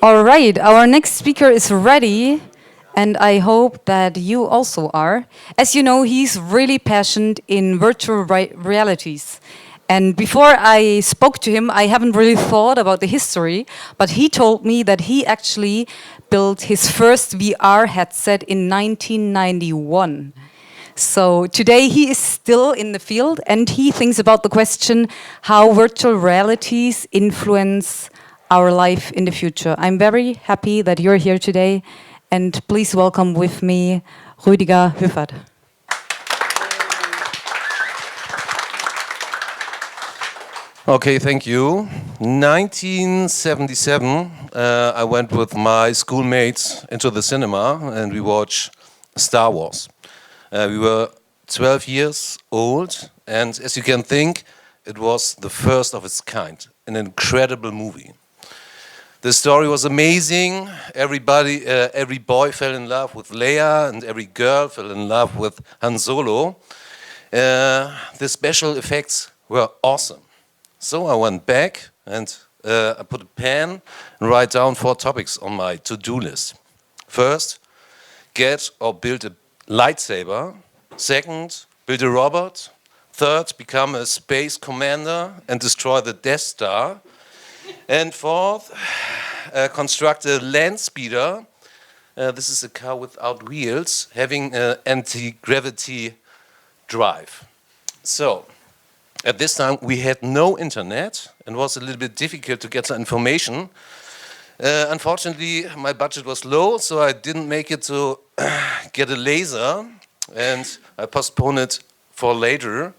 All right, our next speaker is ready, and I hope that you also are. As you know, he's really passionate in virtual realities. And before I spoke to him, I haven't really thought about the history, but he told me that he actually built his first VR headset in 1991. So today he is still in the field and he thinks about the question how virtual realities influence our life in the future. I'm very happy that you're here today and please welcome with me Ruediger Hoefert. Okay, thank you. 1977, I went with my schoolmates into the cinema and we watched Star Wars. We were 12 years old, and as you can think, it was the first of its kind, an incredible movie. The story was amazing. Every boy fell in love with Leia, and every girl fell in love with Han Solo. The special effects were awesome. So I went back and I put a pen and write down 4 topics on my to-do list. First, get or build a lightsaber. Second, build a robot. Third, become a space commander and destroy the Death Star. And fourth, construct a land speeder. This is a car without wheels, having an anti-gravity drive. So, at this time we had no internet and it was a little bit difficult to get the information. Unfortunately, my budget was low, so I didn't make it to get a laser, and I postponed it for later.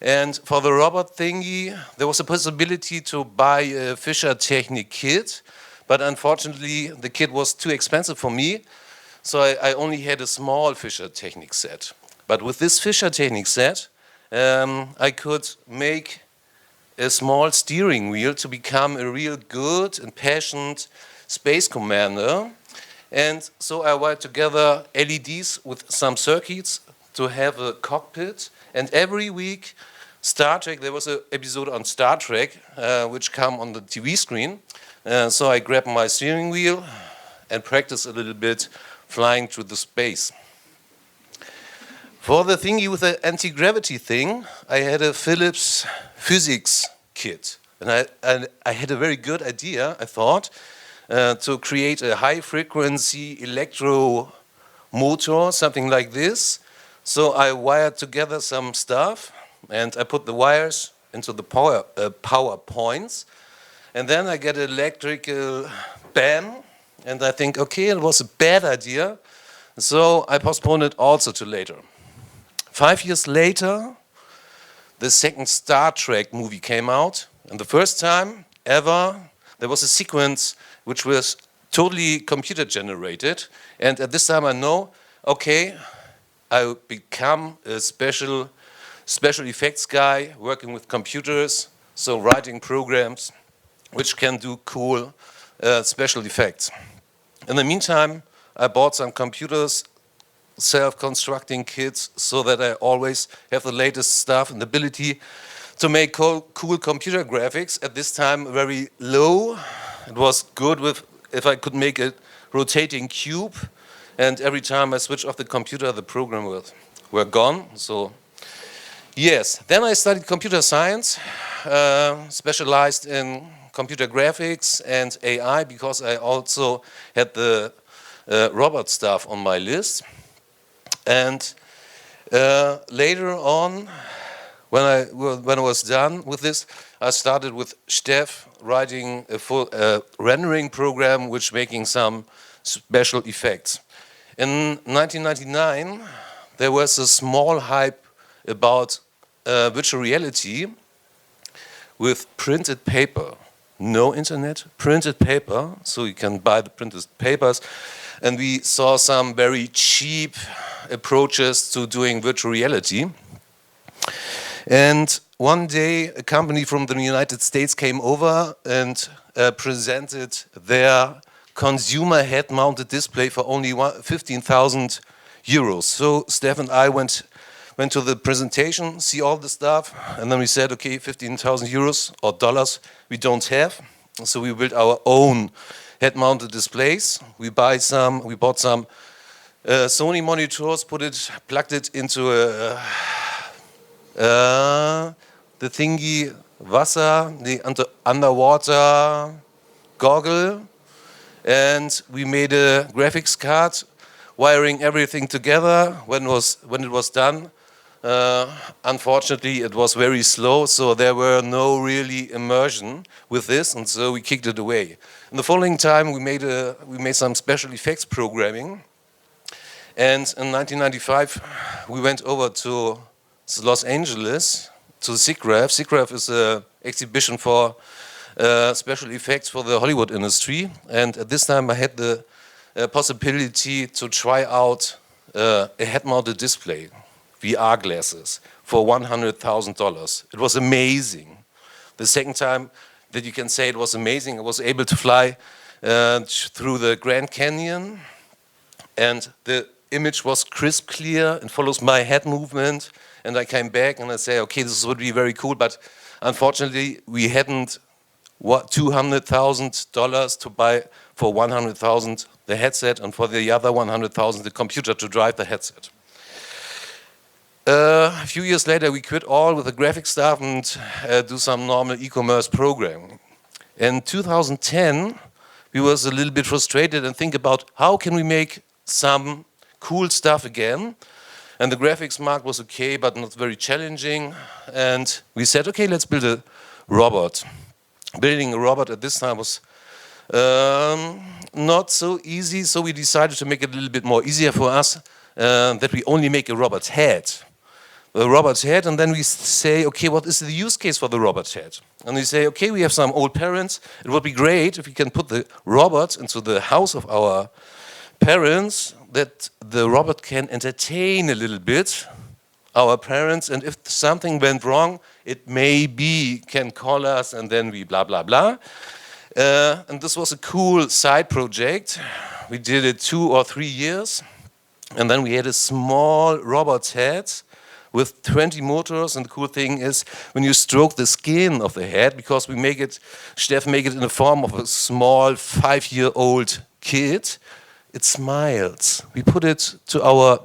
And for the robot thingy, there was a possibility to buy a Fischer Technic kit, but unfortunately the kit was too expensive for me, so I only had a small Fischer Technic set. But with this Fischer Technic set, I could make a small steering wheel to become a real good and passionate space commander. And so I wired together LEDs with some circuits to have a cockpit. And every week, Star Trek, there was an episode on Star Trek, which came on the TV screen. So I grabbed my steering wheel and practiced a little bit flying through the space. For the thingy with the anti-gravity thing, I had a Philips physics kit. And I had a very good idea, I thought, to create a high-frequency electro motor, something like this. So I wired together some stuff, and I put the wires into the power points. And then I get an electrical bam, and I think, okay, it was a bad idea. So I postponed it also to later. 5 years later, the second Star Trek movie came out, and the first time ever there was a sequence which was totally computer generated, and at this time I know, okay, I become a special effects guy working with computers, so writing programs which can do cool special effects. In the meantime, I bought some computers, self-constructing kits, so that I always have the latest stuff and ability to make cool computer graphics. At this time, very low. It was good with if I could make a rotating cube, and every time I switch off the computer, the program were gone. So, yes. Then I studied computer science, specialized in computer graphics and AI, because I also had the robot stuff on my list. And later on, when I was done with this, I started with Steff writing a full rendering program which making some special effects. In 1999, there was a small hype about virtual reality with printed paper. No internet, printed paper, so you can buy the printed papers. And we saw some very cheap approaches to doing virtual reality. And one day, a company from the United States came over and presented their consumer head-mounted display for only 15,000 euros. So Steph and I went to the presentation, see all the stuff, and then we said, okay, 15,000 euros or dollars we don't have. So we built our own head-mounted displays. We bought some Sony monitors, plugged it into the thingy Wasser, the underwater goggle, and we made a graphics card, wiring everything together. When it was done, unfortunately, it was very slow, so there were no really immersion with this, and so we kicked it away. In the following time, we made some special effects programming, and in 1995, we went over to Los Angeles to SIGGRAPH. SIGGRAPH is an exhibition for special effects for the Hollywood industry, and at this time, I had the possibility to try out a head-mounted display. VR glasses for $100,000. It was amazing. The second time that you can say it was amazing, I was able to fly through the Grand Canyon, and the image was crisp, clear, and follows my head movement. And I came back and I say, okay, this would be very cool, but unfortunately we hadn't $200,000 to buy for $100,000 the headset, and for the other $100,000 the computer to drive the headset. A few years later, we quit all with the graphic stuff and do some normal e-commerce programming. In 2010, we was a little bit frustrated and think about how can we make some cool stuff again. And the graphics market was okay, but not very challenging. And we said, okay, let's build a robot. Building a robot at this time was not so easy, so we decided to make it a little bit more easier for us, that we only make a robot's head. The robot's head, and then we say, okay, what is the use case for the robot's head? And we say, okay, we have some old parents. It would be great if we can put the robot into the house of our parents, that the robot can entertain a little bit our parents, and if something went wrong, it maybe can call us, and then we blah, blah, blah. And this was a cool side project. We did it 2 or 3 years, and then we had a small robot's head with 20 motors, and the cool thing is when you stroke the skin of the head, because we make it, Steff make it in the form of a small 5-year-old kid, it smiles. We put it to our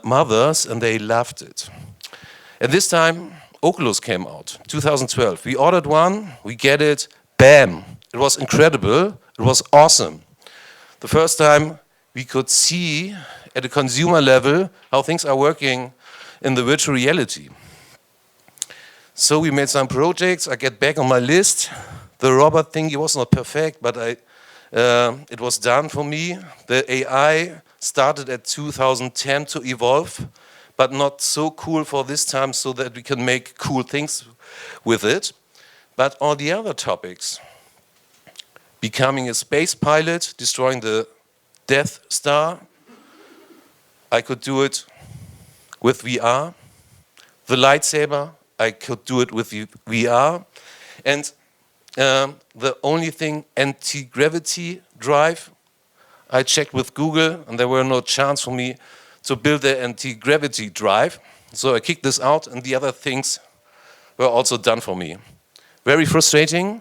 mothers and they loved it. At this time, Oculus came out, 2012. We ordered one, we get it, bam. It was incredible, it was awesome. The first time we could see at a consumer level how things are working in the virtual reality. So we made some projects. I get back on my list. The robot thing, it was not perfect, but it was done for me. The AI started at 2010 to evolve, but not so cool for this time, so that we can make cool things with it. But all the other topics, becoming a space pilot, destroying the Death Star, I could do it with VR. The lightsaber, I could do it with VR. And the only thing, anti-gravity drive, I checked with Google, and there were no chance for me to build the anti-gravity drive. So I kicked this out, and the other things were also done for me. Very frustrating,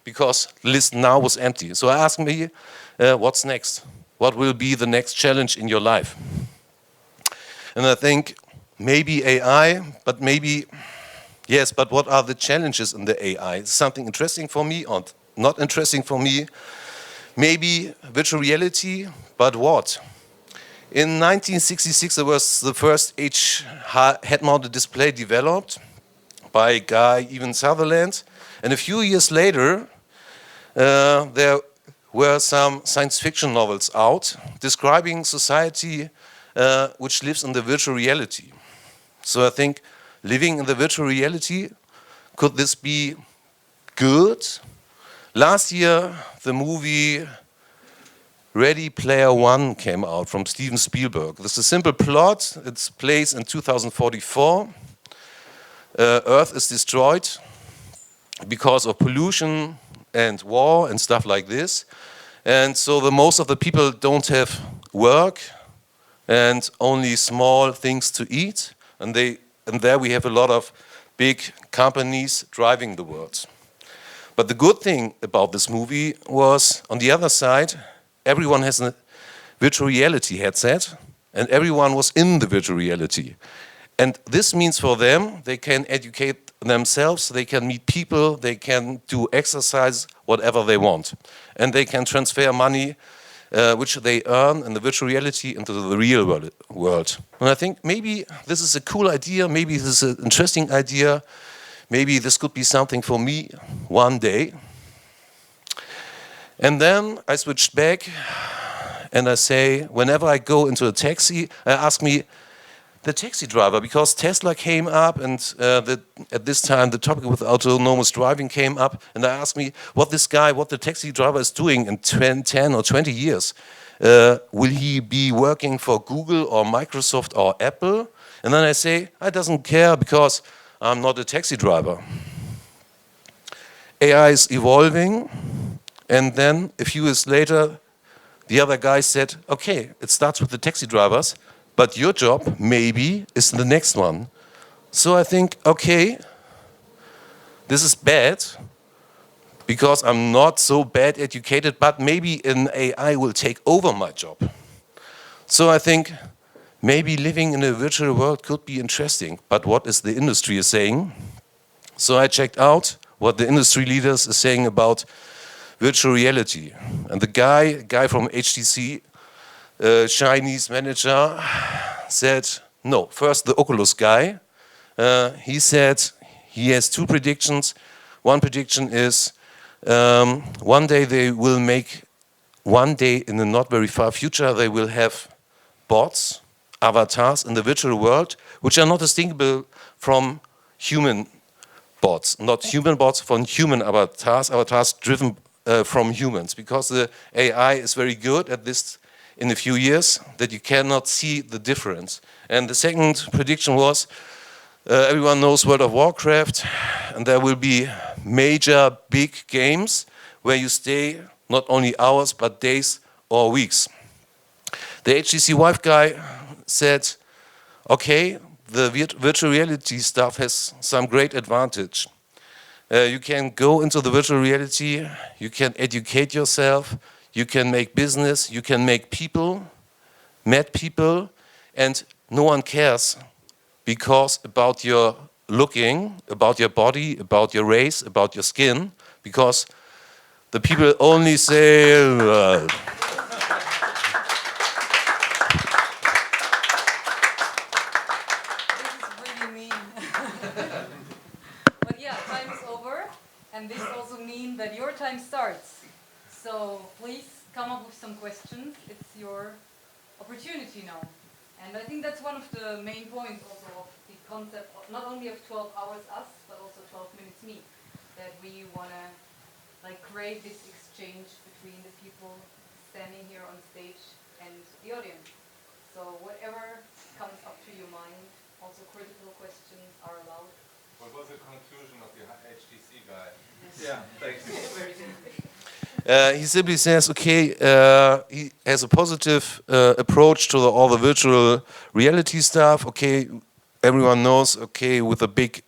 because the list now was empty. So I asked me, what's next? What will be the next challenge in your life? And I think maybe AI, but maybe, yes, but what are the challenges in the AI? Is something interesting for me or not interesting for me? Maybe virtual reality, but what? In 1966, there was the first head-mounted display developed by a guy, Evan Sutherland. And a few years later, there were some science fiction novels out describing society which lives in the virtual reality. So I think living in the virtual reality, could this be good? Last year, the movie Ready Player One came out from Steven Spielberg. This is a simple plot. It's placed in 2044. Earth is destroyed because of pollution and war and stuff like this. And so most of the people don't have work and only small things to eat. And there we have a lot of big companies driving the world. But the good thing about this movie was, on the other side, everyone has a virtual reality headset, and everyone was in the virtual reality. And this means for them, they can educate themselves, they can meet people, they can do exercise, whatever they want. And they can transfer money which they earn in the virtual reality into the real world. And I think maybe this is a cool idea, maybe this is an interesting idea, maybe this could be something for me one day. And then I switched back and I say, whenever I go into a taxi, I ask me, the taxi driver, because Tesla came up and at this time the topic with autonomous driving came up, and I asked me what the taxi driver is doing in 10 or 20 years. Will he be working for Google or Microsoft or Apple? And then I say, I doesn't care because I'm not a taxi driver. AI is evolving, and then a few years later, the other guy said, okay, it starts with the taxi drivers, but your job, maybe, is the next one. So I think, okay, this is bad, because I'm not so bad educated, but maybe an AI will take over my job. So I think, maybe living in a virtual world could be interesting, but what is the industry saying? So I checked out what the industry leaders are saying about virtual reality. And the guy from HTC, Chinese manager, said, no, first the Oculus guy, he said he has two predictions. One prediction is one day in the not very far future, they will have bots, avatars in the virtual world, which are not distinguishable from human bots, not human bots, from human avatars driven from humans, because the AI is very good at this in a few years, that you cannot see the difference. And the second prediction was, everyone knows World of Warcraft, and there will be major big games where you stay not only hours but days or weeks. The HTC Vive guy said, okay, the virtual reality stuff has some great advantage. You can go into the virtual reality, you can educate yourself, you can make business, you can make people, met people, and no one cares because about your looking, about your body, about your race, about your skin, because the people only say, But yeah, time is over, and this also means that your time starts. So please come up with some questions. It's your opportunity now. And I think that's one of the main points also of the concept of not only of 12 hours us, but also 12 minutes me. That we want to like create this exchange between the people standing here on stage and the audience. So whatever comes up to your mind, also critical questions are allowed. What was the conclusion of the HTC guy? Yeah, thanks. he simply says, okay, he has a positive approach to all the virtual reality stuff. Okay, everyone knows, okay, with a big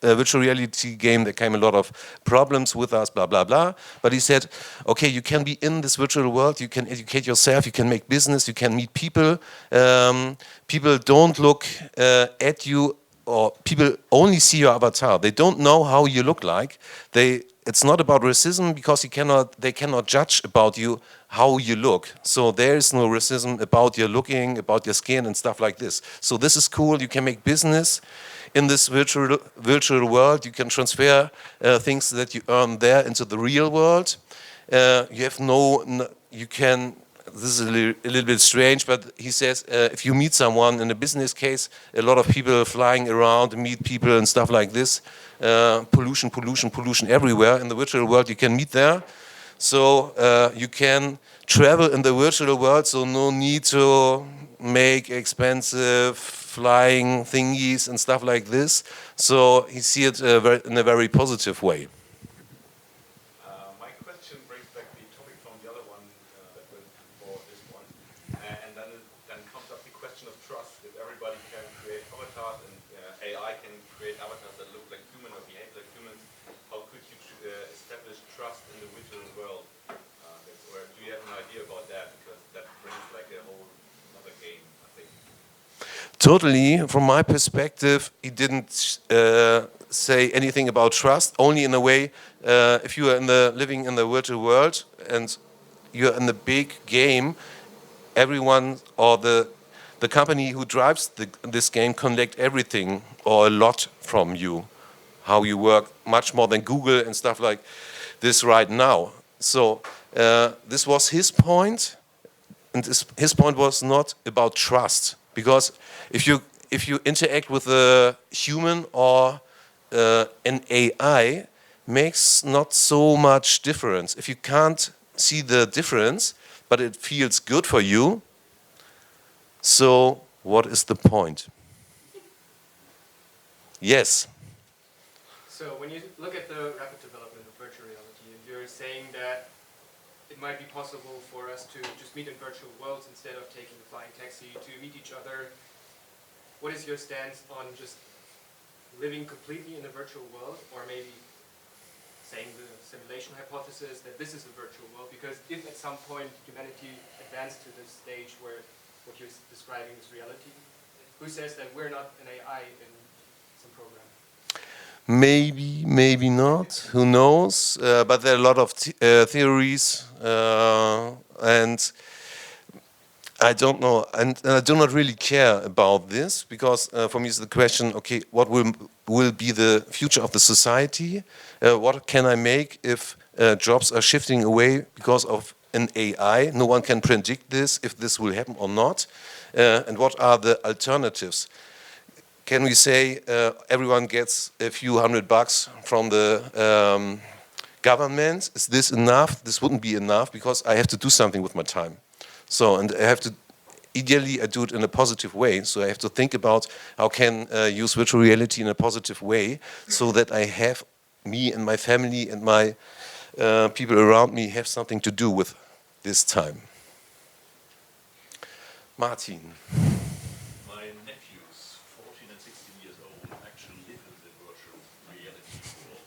virtual reality game, there came a lot of problems with us, blah, blah, blah. But he said, okay, you can be in this virtual world, you can educate yourself, you can make business, you can meet people. People don't look at you, or people only see your avatar. They don't know how you look like. It's not about racism, because they cannot judge about you how you look. So there is no racism about your looking, about your skin and stuff like this. So this is cool. You can make business in this virtual world. You can transfer things that you earn there into the real world. This is a little bit strange, but he says if you meet someone in a business case, a lot of people flying around, meet people and stuff like this, pollution everywhere. In the virtual world, you can meet there. So you can travel in the virtual world, so no need to make expensive flying thingies and stuff like this. So he sees it in a very positive way. My question brings back the topic from the other one that went before this one. And then comes up the question of trust. If everybody can create avatars and AI can create avatars that look like human or behave like humans, how could you establish Totally, from my perspective, he didn't say anything about trust. Only in a way, if you are living in the virtual world and you're in the big game, everyone or the company who drives this game collect everything or a lot from you. How you work, much more than Google and stuff like this right now. So this was his point, and his point was not about trust, because if you interact with a human or an AI, makes not so much difference. If you can't see the difference, but it feels good for you, so what is the point? Yes. So when you look at the rapid development of virtual reality, you're saying that it might be possible for us to just meet in virtual worlds instead of taking a flying taxi to meet each other. What is your stance on just living completely in a virtual world, or maybe saying the simulation hypothesis that this is a virtual world? Because if at some point humanity advanced to this stage where what you're describing is reality, who says that we're not an AI in some program? Maybe, maybe not. Who knows? But there are a lot of theories, and I don't know. And I do not really care about this, because for me it's the question: okay, what will be the future of the society? What can I make if jobs are shifting away because of an AI? No one can predict this, if this will happen or not. And what are the alternatives? Can we say everyone gets a few $100 from the government? Is this enough? This wouldn't be enough, because I have to do something with my time. So, and I have to, ideally I do it in a positive way. So I have to think about how can use virtual reality in a positive way, so that I have, me and my family and my people around me have something to do with this time. Martin. My nephews, 14 and 16 years old, actually live in the virtual reality world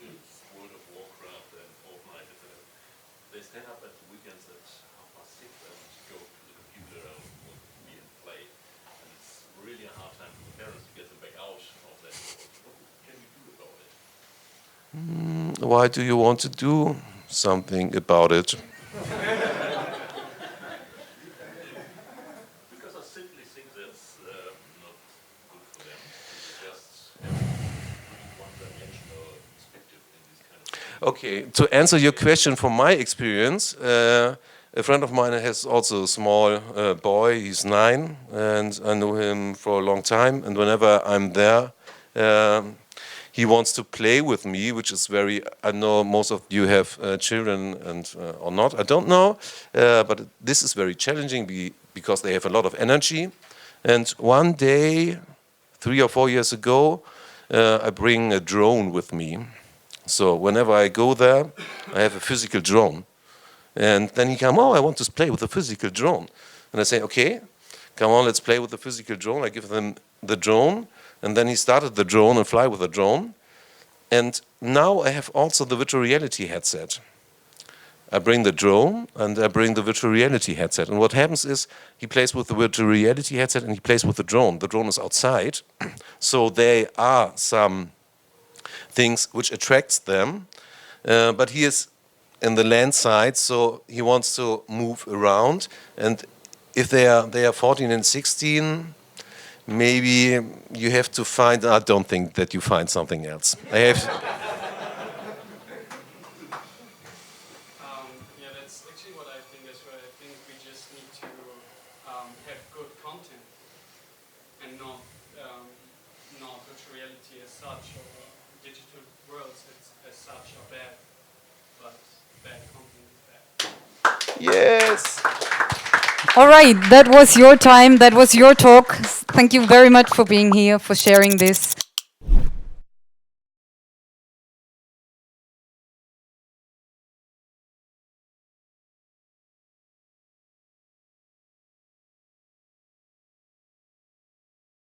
with World of Warcraft and Fortnite. They stand up at the weekends at 6:30 and go to the computer and be and play. And it's really a hard time for the parents to get them back out of that world. What can we do about it? Why do you want to do something about it? Because I simply think that's not good for them. They just have really one-dimensional perspective in this kind of thing. Okay, to answer your question from my experience, a friend of mine has also a small boy, he's 9, and I know him for a long time, and whenever I'm there, he wants to play with me, which is very, I know most of you have children and or not, I don't know, but this is very challenging because they have a lot of energy. And one day, 3 or 4 years ago, I bring a drone with me. So whenever I go there, I have a physical drone. And then he comes, oh, I want to play with a physical drone. And I say, okay, come on, let's play with the physical drone. I give them the drone, and then he started the drone and fly with the drone. And now I have also the virtual reality headset. I bring the drone and I bring the virtual reality headset. And what happens is he plays with the virtual reality headset and he plays with the drone. The drone is outside, so there are some things which attracts them. But he is in the land side, so he wants to move around. And if they are 14 and 16, maybe you have to find, I don't think that you find something else. Yeah, that's actually what I think as well. I think we just need to have good content and not virtual reality as such, or digital worlds as such are bad, but bad content is bad. Yes. All right, that was your time. That was your talk. Thank you very much for being here, for sharing this.